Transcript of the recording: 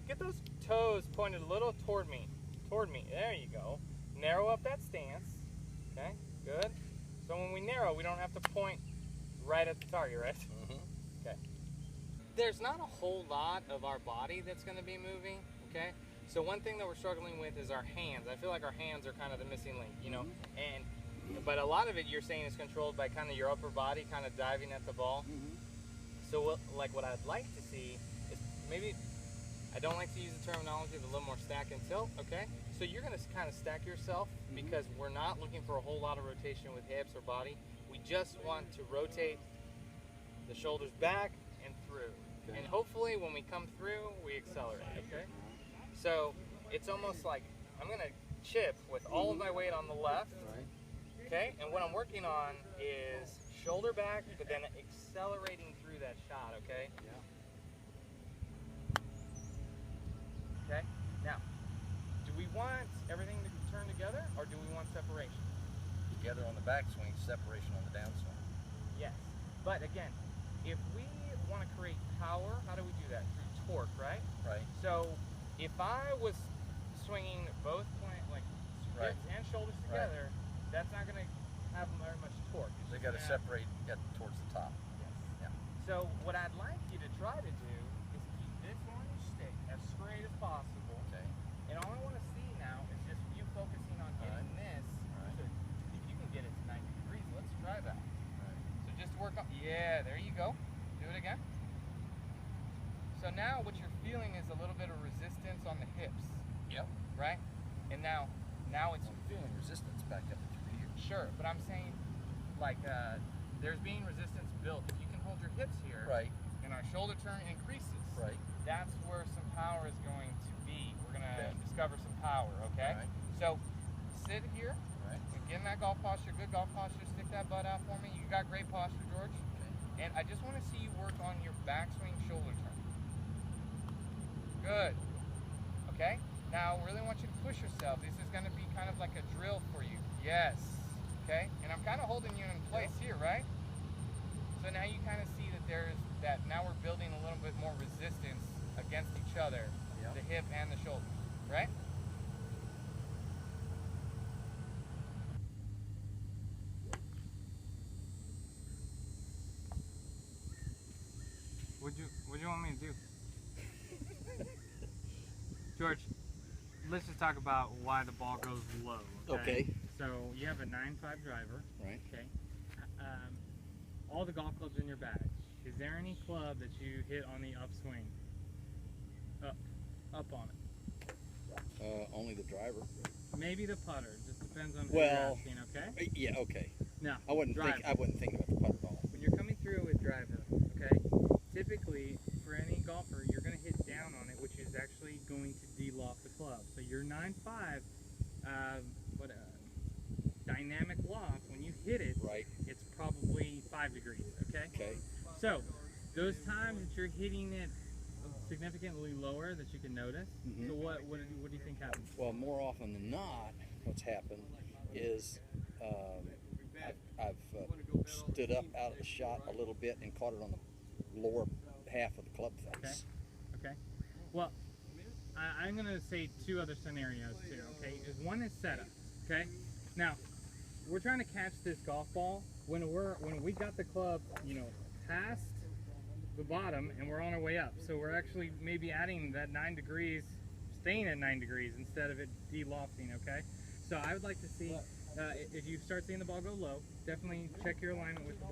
Get those toes pointed a little toward me. There you go. Narrow up that stance. Okay, good. So when we narrow, we don't have to point right at the target, right? Mm-hmm. Okay. There's not a whole lot of our body that's going to be moving, okay? So one thing that we're struggling with is our hands. I feel like our hands are kind of the missing link, you know? But a lot of it you're saying is controlled by kind of your upper body kind of diving at the ball. So what I'd like to see is maybe, I don't like to use the terminology of a little more stack and tilt, okay? So you're going to kind of stack yourself because we're not looking for a whole lot of rotation with hips or body. We just want to rotate the shoulders back and through. Okay. And hopefully when we come through, we accelerate, okay? So it's almost like I'm going to chip with all of my weight on the left, okay? And what I'm working on is shoulder back, but then accelerating through that shot, okay? Okay, now, do we want everything to turn together, or do we want separation? Together on the backswing, separation on the downswing. Yes, but again, if we want to create power, how do we do that? Through torque, right? Right. So, if I was swinging both hips and shoulders together, that's not going to have very much torque. They got to separate, get towards the top. Yes. Yeah. So what I'd like you to try to do is keep this on your stick as straight as possible. Okay. And all I want to see now is just you focusing on getting this. So if you can get it to 90 degrees, let's try that. So just work on, yeah, there you go. Do it again. So now what you're feeling is a little bit of resistance on the hips. Yep. Right? And now it's feeling resistance back up through here. Sure, but I'm saying there's being resistance built. If you can hold your hips here, and our shoulder turn increases, that's where some power is going to be. We're going to discover some power, okay? So sit here, and get in that golf posture, good golf posture. Stick that butt out for me. You got great posture, George. And I just want to see you work on your backswing shoulder turn. Good. Okay? Now, I really want you to push yourself. This is going to be kind of like a drill for you. Yes. Okay? And I'm kind of holding you in place here, right? So now you kind of see that now we're building a little bit more resistance against each other, the hip and the shoulder, right? What do you want me to do? George, let's just talk about why the ball goes low. Okay. So you have a 9.5 driver. Right. Okay. All the golf clubs in your bag. Is there any club that you hit on the upswing? Up on it. Only the driver. Maybe the putter. Just depends on who you're asking. Okay. Yeah. Okay. Now, I wouldn't think about the putter at all. When you're coming through with driver, okay, typically for any golfer, you're going to hit down on it, which is actually going to de-loft the club. So your 9.5, dynamic loft, when you hit it, it's probably 5 degrees, okay? Okay. So those times that you're hitting it significantly lower that you can notice, so what do you think happens? Well, more often than not, what's happened is I've stood up out of the shot a little bit and caught it on the lower half of the club face. Okay. Well, I'm going to say two other scenarios too, okay? One is setup, okay? Now, we're trying to catch this golf ball when we got the club, past the bottom and we're on our way up. So we're actually maybe adding that 9 degrees, staying at 9 degrees instead of it de-lofting, okay? So I would like to see, if you start seeing the ball go low, definitely check your alignment with the ball.